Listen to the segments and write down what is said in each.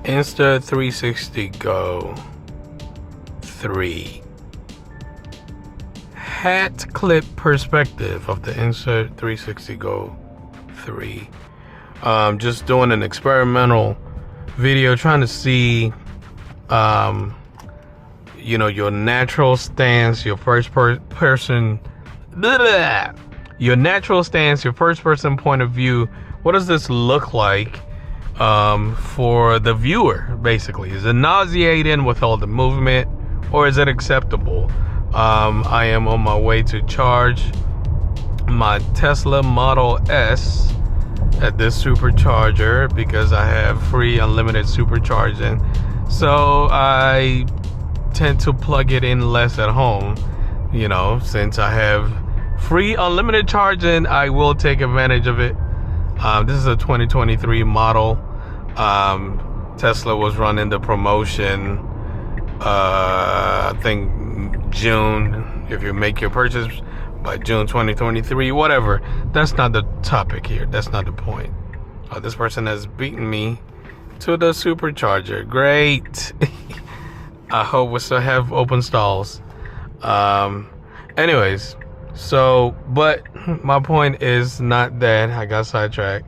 Insta 360 Go 3. Hat clip perspective of the Insta 360 Go 3. Just doing an experimental video trying to see your natural stance, your first person your natural stance, your first person point of view. What does this look like for the viewer? Basically, is it nauseating with all the movement, or is it acceptable? I am on my way to charge my Tesla Model S at this supercharger because I have free unlimited supercharging. So I tend to plug it in less at home. Since I have free unlimited charging, I will take advantage of it. This is a 2023 model. Tesla was running the promotion, I think June, if you make your purchase by June 2023, whatever. That's not the topic here. That's not the point. This person has beaten me to the supercharger. Great. I hope we still have open stalls. Anyways, but my point is not that. I got sidetracked.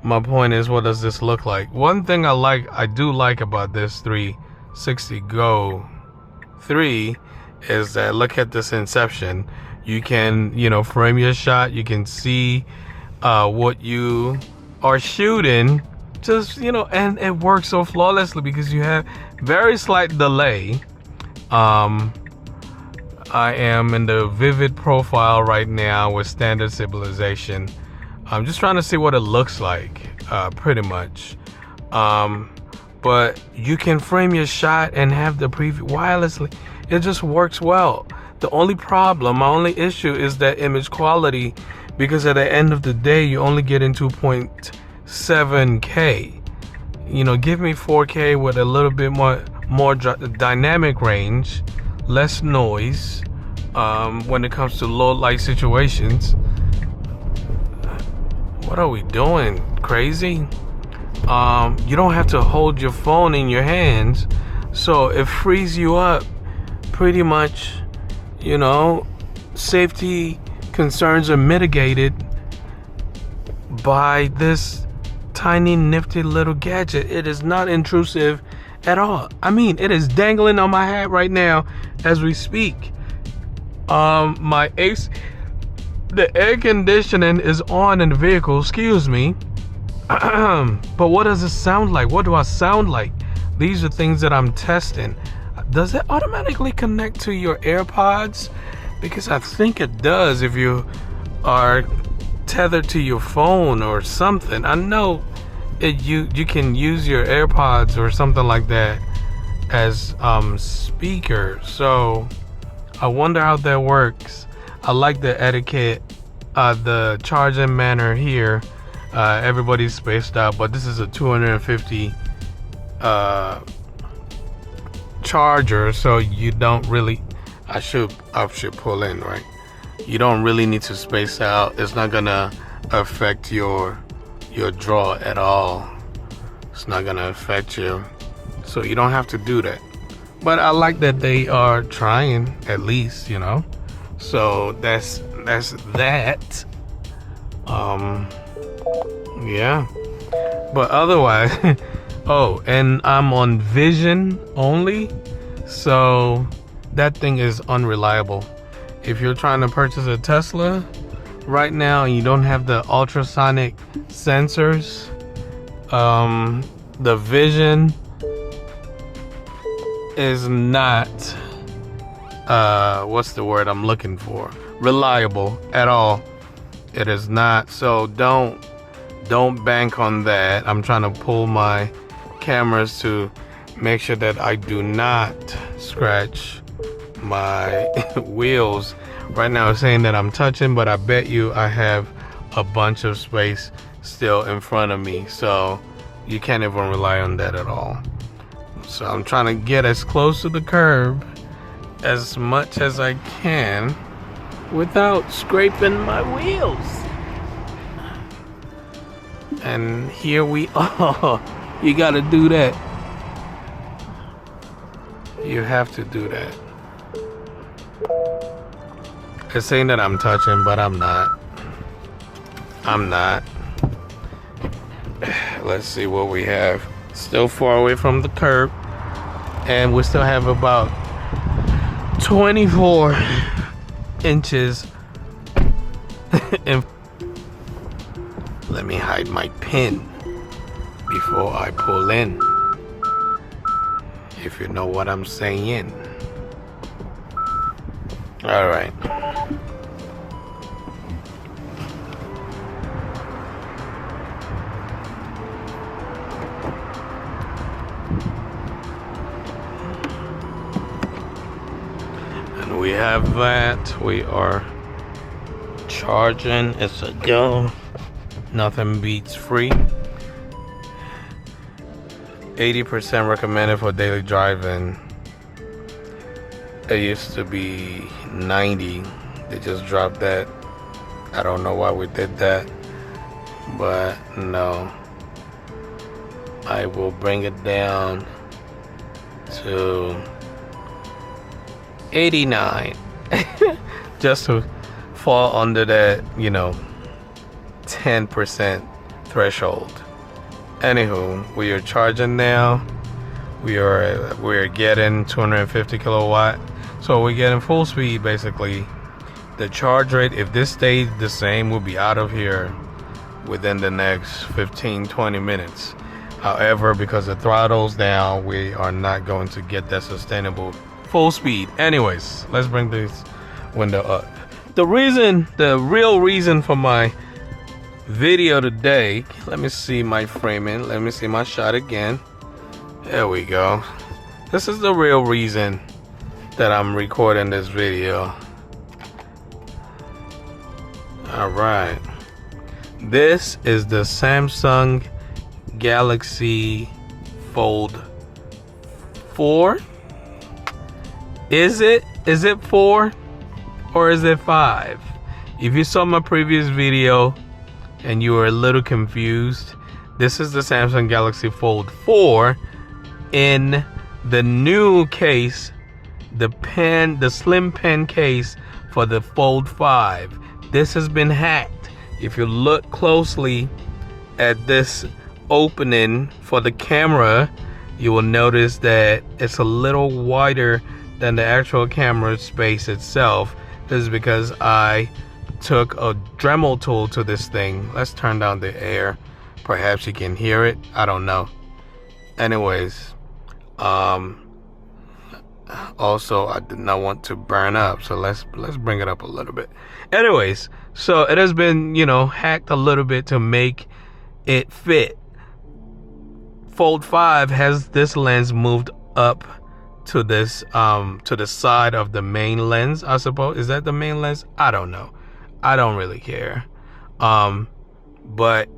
My point is, what does this look like? One thing I do like about this 360 Go 3 is that, look at this inception. You can, frame your shot. You can see what you are shooting. Just, and it works so flawlessly because you have very slight delay. I am in the vivid profile right now with standard stabilization. I'm just trying to see what it looks like, pretty much. But you can frame your shot and have the preview wirelessly. It just works well. The only problem, my only issue is that image quality, because at the end of the day, you only get in 2.7K. Give me 4K with a little bit more dynamic range, less noise when it comes to low light situations. What are we doing? Crazy? You don't have to hold your phone in your hands, so it frees you up pretty much. Safety concerns are mitigated by this tiny nifty little gadget. It is not intrusive at all. I mean, it is dangling on my hat right now as we speak. My AC, the air conditioning is on in the vehicle, excuse me. But what does it sound like? What do I sound like? These are things that I'm testing. Does it automatically connect to your AirPods? Because I think it does if you are tethered to your phone or something. I know you can use your AirPods or something like that as speaker. So I wonder how that works. I like the etiquette, the charging manner here. Everybody's spaced out, but this is a 250 charger, so you don't really. I should pull in, right? You don't really need to space out. It's not gonna affect your draw at all. It's not gonna affect you, so you don't have to do that. But I like that they are trying, at least, So that's that. Yeah. But otherwise, oh, and I'm on vision only, so that thing is unreliable. If you're trying to purchase a Tesla right now and you don't have the ultrasonic sensors, the vision is not what's the word I'm looking for? Reliable at all. It is not. So don't bank on that. I'm trying to pull my cameras to make sure that I do not scratch my wheels. Right now it's saying that I'm touching, but I bet you I have a bunch of space still in front of me, so you can't even rely on that at all. So I'm trying to get as close to the curb as much as I can without scraping my wheels. And here we are. You gotta do that. You have to do that. It's saying that I'm touching, but I'm not. Let's see what we have. Still far away from the curb, and we still have about 24 inches. Let me hide my pin before I pull in, if you know what I'm saying. All right. And we have that. We are charging. It's a go. Nothing beats free. 80% recommended for daily driving. It used to be 90. They just dropped that. I don't know why we did that, but no. I will bring it down to 89 just to fall under that, 10% threshold. Anywho, we are charging now. We are getting 250 kilowatt, so we're getting full speed basically. The charge rate, if this stays the same, we'll be out of here within the next 15-20 minutes. However, because the throttle's down, we are not going to get that sustainable full speed. Anyways, let's bring this window up. The real reason for my video today, let me see my framing, let me see my shot again. There we go. This is the real reason that I'm recording this video. All right, this is the Samsung Galaxy Fold 4. Is it 4 or is it 5? If you saw my previous video and you were a little confused, this is the Samsung Galaxy Fold 4 in the new case, the slim pen case for the Fold 5. This has been hacked. If you look closely at this opening for the camera, you will notice that it's a little wider than the actual camera space itself. This is because I took a Dremel tool to this thing. Let's turn down the air. Perhaps you can hear it. I don't know. Anyways, also I did not want to burn up, so let's bring it up a little bit. Anyways, so it has been, hacked a little bit to make it fit. Fold 5 has this lens moved up to this to the side of the main lens, I suppose. Is that the main lens? I don't know. I don't really care. But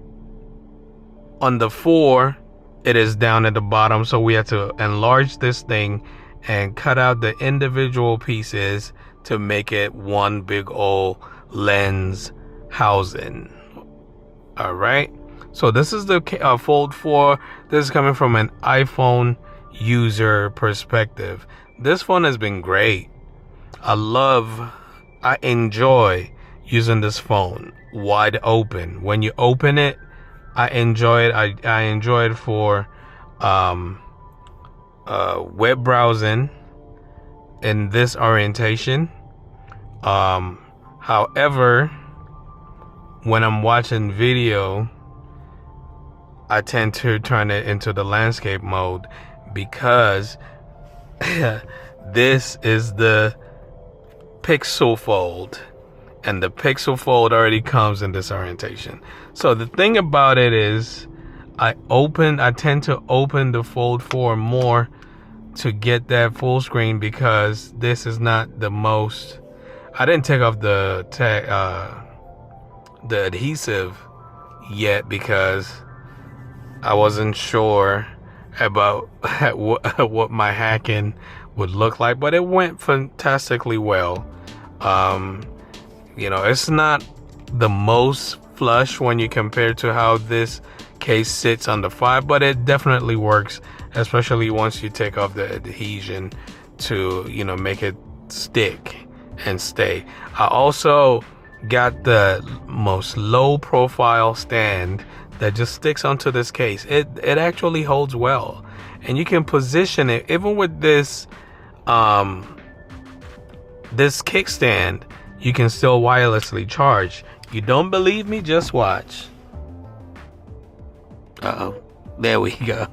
on the 4, it is down at the bottom, so we have to enlarge this thing and cut out the individual pieces to make it one big old lens housing. All right, so this is the Fold 4. This is coming from an iPhone user perspective. This phone has been great. I enjoy using this phone wide open. When you open it, I enjoy it. I enjoy it for web browsing in this orientation. However, when I'm watching video, I tend to turn it into the landscape mode because this is the Pixel Fold, and the Pixel Fold already comes in this orientation. So the thing about it is, I tend to open the Fold 4 more to get that full screen, because this is not the most. I didn't take off the adhesive yet because I wasn't sure about what my hacking would look like, but it went fantastically well. It's not the most flush when you compare to how this case sits on the 5, but it definitely works, especially once you take off the adhesion to, make it stick and stay. I also got the most low profile stand that just sticks onto this case. It actually holds well, and you can position it even with this this kickstand. You can still wirelessly charge. You don't believe me? Just watch. There we go.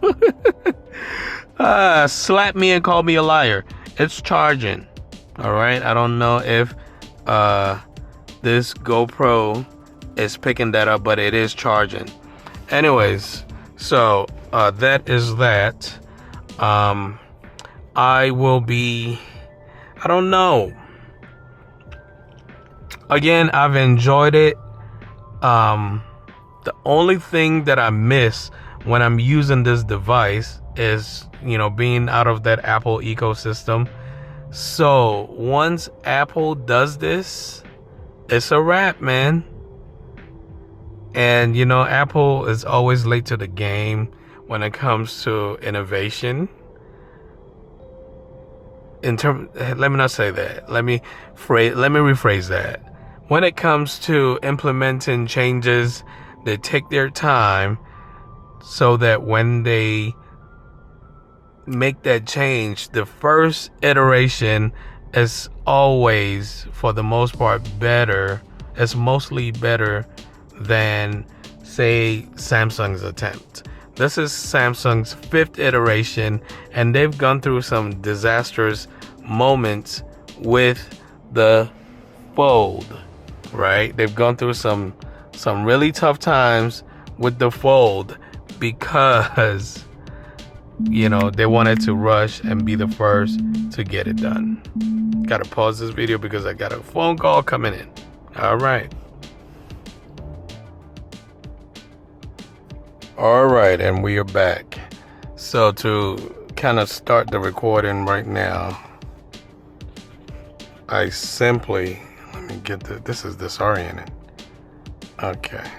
Slap me and call me a liar. It's charging. All right. I don't know if this GoPro is picking that up, but it is charging. Anyways, so that is that. I will be, I don't know. Again, I've enjoyed it. The only thing that I miss when I'm using this device is, being out of that Apple ecosystem. So once Apple does this, it's a wrap, man. And, Apple is always late to the game when it comes to innovation. Let me not say that. Let me rephrase that. When it comes to implementing changes, they take their time so that when they make that change, the first iteration is always, for the most part, better. It's mostly better than, say, Samsung's attempt. This is Samsung's 5th iteration, and they've gone through some disastrous moments with the Fold, right? They've gone through some really tough times with the Fold because, they wanted to rush and be the first to get it done. Gotta pause this video because I got a phone call coming in. All right. All right, and we are back. So to kind of start the recording right now, I simply, let me get this is disoriented. Okay.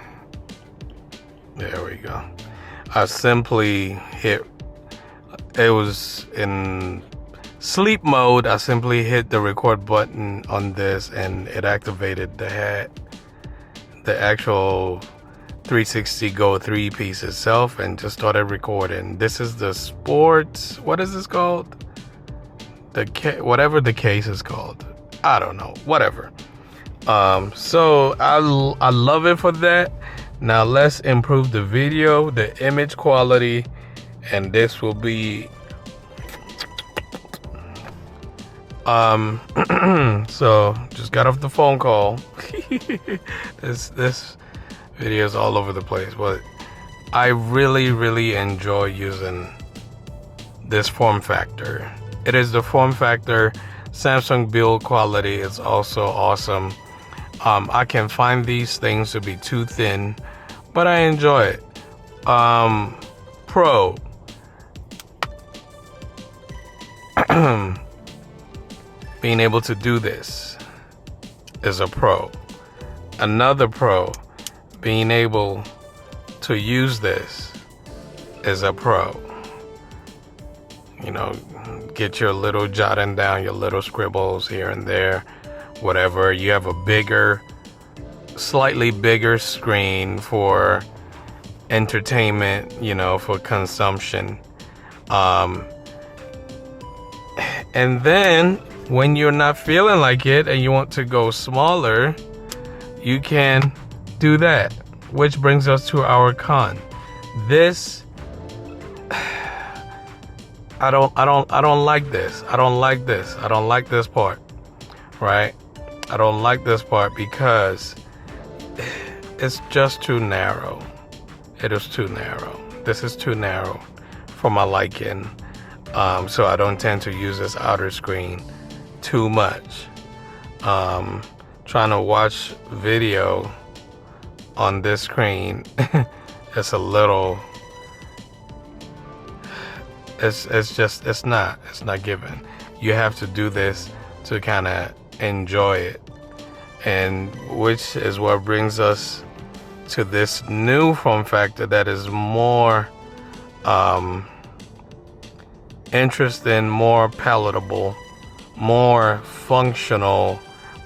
There we go. I simply hit, it was in sleep mode. I simply hit the record button on this and it activated the actual 360 Go 3-piece itself and just started recording. This is the sports, what is this called? Whatever the case is called. I don't know, whatever. So I love it for that. Now let's improve the video, the image quality, and this will be so just got off the phone call. This video is all over the place, but I really enjoy using this form factor. It is the form factor. Samsung build quality is also awesome. I can find these things to be too thin, but I enjoy it. Pro. Being able to do this is a pro. Another pro, being able to use this is a pro. Get your little jotting down, your little scribbles here and there, whatever. You have a slightly bigger screen for entertainment, for consumption. And then when you're not feeling like it and you want to go smaller, you can do that, which brings us to our con. This, I don't like this. I don't like this. I don't like this part, right? I don't like this part because it's just too narrow. It is too narrow. This is too narrow for my liking. So I don't tend to use this outer screen too much. Trying to watch video on this screen, it's a little, it's not given. You have to do this to kind of enjoy it, and which is what brings us to this new form factor that is more interesting, more palatable, more functional,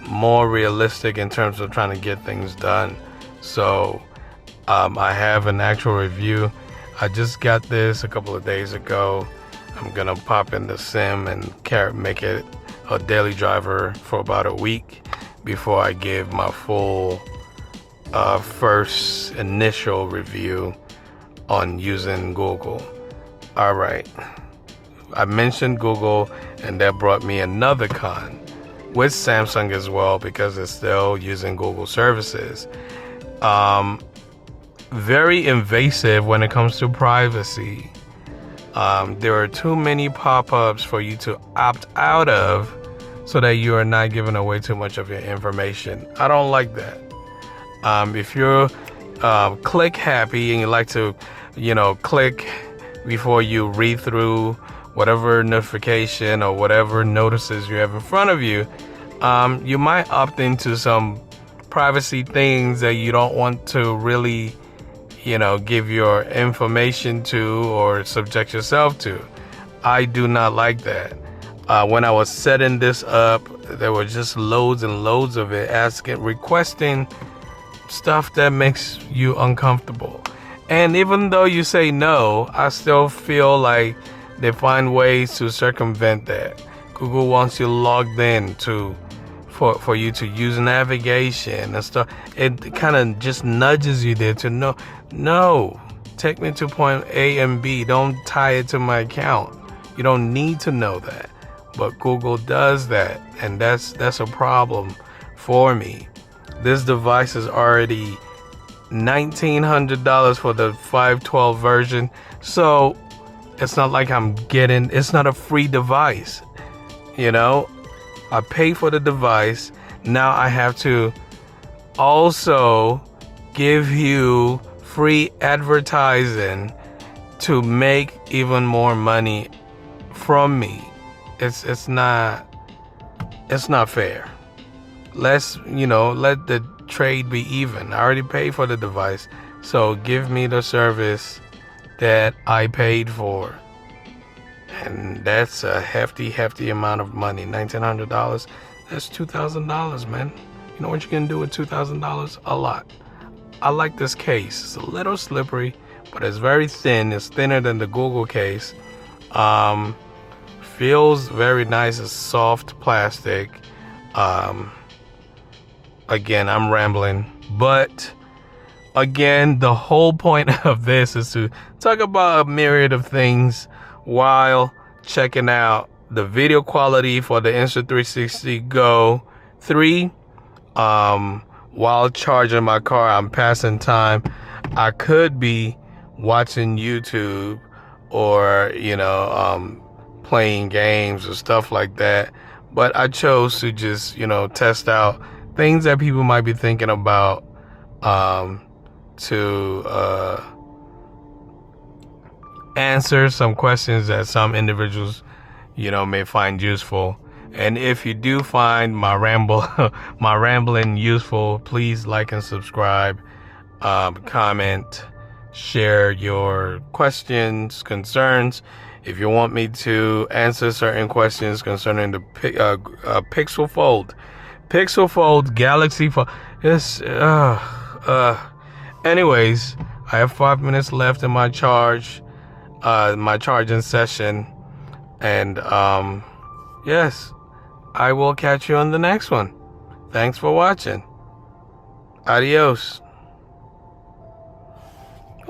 more realistic in terms of trying to get things done. So I have an actual review. I just got this a couple of days ago. I'm gonna pop in the sim and make it a daily driver for about a week before I give my full first initial review on using Google. All right, I mentioned Google, and that brought me another con with Samsung as well, because it's still using Google services. Very invasive when it comes to privacy. There are too many pop-ups for you to opt out of so that you are not giving away too much of your information. I don't like that. If you're click happy and you like to, click before you read through whatever notification or whatever notices you have in front of you, you might opt into some privacy things that you don't want to really, give your information to or subject yourself to. I do not like that. When I was setting this up, there were just loads and loads of it, requesting stuff that makes you uncomfortable. And even though you say no, I still feel like they find ways to circumvent that. Google wants you logged in for you to use navigation and stuff. It kind of just nudges you there to know, no, take me to point A and B. Don't tie it to my account. You don't need to know that. But Google does that, and that's a problem for me. This device is already $1,900 for the 512 version, so it's not like it's not a free device. I pay for the device. Now I have to also give you free advertising to make even more money from me. It's not fair. Let's, let the trade be even. I already paid for the device, so give me the service that I paid for. And that's a hefty amount of money. $1,900. That's $2,000, man. You know what you can do with $2,000? A lot. I like this case. It's a little slippery, but it's very thin. It's thinner than the Google case. Feels very nice. It's soft plastic. Again, I'm rambling, but again, the whole point of this is to talk about a myriad of things while checking out the video quality for the Insta360 Go 3. While charging my car, I'm passing time. I could be watching YouTube or, playing games or stuff like that. But I chose to just, test out things that people might be thinking about to answer some questions that some individuals, may find useful. And if you do find my rambling useful, please like and subscribe, comment, share your questions, concerns. If you want me to answer certain questions concerning the Pixel Fold Galaxy Fold, anyways, I have 5 minutes left in my charging session, and yes, I will catch you on the next one. Thanks for watching. Adios.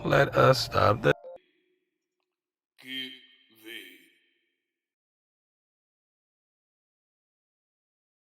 Let us stop this.